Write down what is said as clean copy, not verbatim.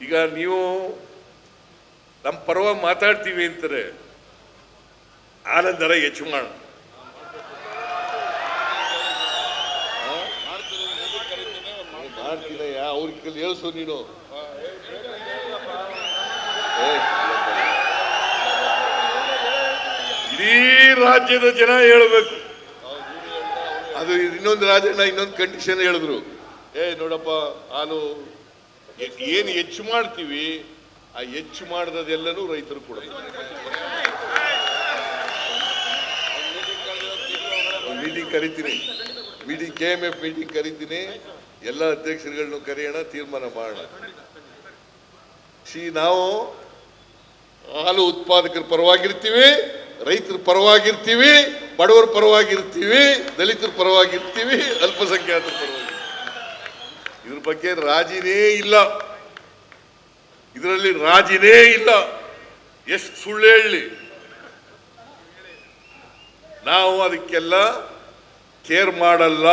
ಈಗ ನೀವು ನಮ್ಮ ಪರವಾಗಿ ಮಾತಾಡ್ತೀವಿ ಅಂತಾರೆ, ಹಾಲಿನ ದರ ಹೆಚ್ಚು ಮಾಡ ಮಾಡ್ತೀನಯ್ಯ, ಅವ್ರಿಗೆ ಹೇಳ್ಸು ನೀನು. ಇಡೀ ರಾಜ್ಯದ ಜನ ಹೇಳಬೇಕು. ಅದು ಇನ್ನೊಂದು ರಾಜಣ್ಣ ಇನ್ನೊಂದು ಕಂಡೀಷನ್ ಹೇಳಿದ್ರು, ನೋಡಪ್ಪ ಹಾಲು ಏನು ಹೆಚ್ಚು ಮಾಡ್ತೀವಿ, ಆ ಹೆಚ್ಚು ಮಾಡಿದೆಲ್ಲನೂ ರೈತರು ಕೊಡ್ತಾರೆ. ಮೀಟಿಂಗ್ ಕರಿತೀನಿ, ಮೀಟಿಂಗ್ KMF ಮೀಟಿಂಗ್ ಕರಿತೀನಿ, ಎಲ್ಲ ಅಧ್ಯಕ್ಷರುಗಳನ್ನು ಕರೆಯೋಣ, ತೀರ್ಮಾನ ಮಾಡೋಣ. ನಾವು ಹಾಲು ಉತ್ಪಾದಕರ ಪರವಾಗಿರ್ತೀವಿ, ರೈತರ ಪರವಾಗಿರ್ತೀವಿ, ಬಡವರ ಪರವಾಗಿರ್ತೀವಿ, ದಲಿತರ ಪರವಾಗಿರ್ತೀವಿ, ಅಲ್ಪಸಂಖ್ಯಾತರ ಪರವಾಗಿ. ಇದ್ರ ಬಗ್ಗೆ ರಾಜಿನೇ ಇಲ್ಲ, ಇದರಲ್ಲಿ ರಾಜಿನೇ ಇಲ್ಲ. ಎಷ್ಟು ಸುಳ್ಳು ಹೇಳಿ, ನಾವು ಅದಕ್ಕೆಲ್ಲ ಕೇರ್ ಮಾಡಲ್ಲ.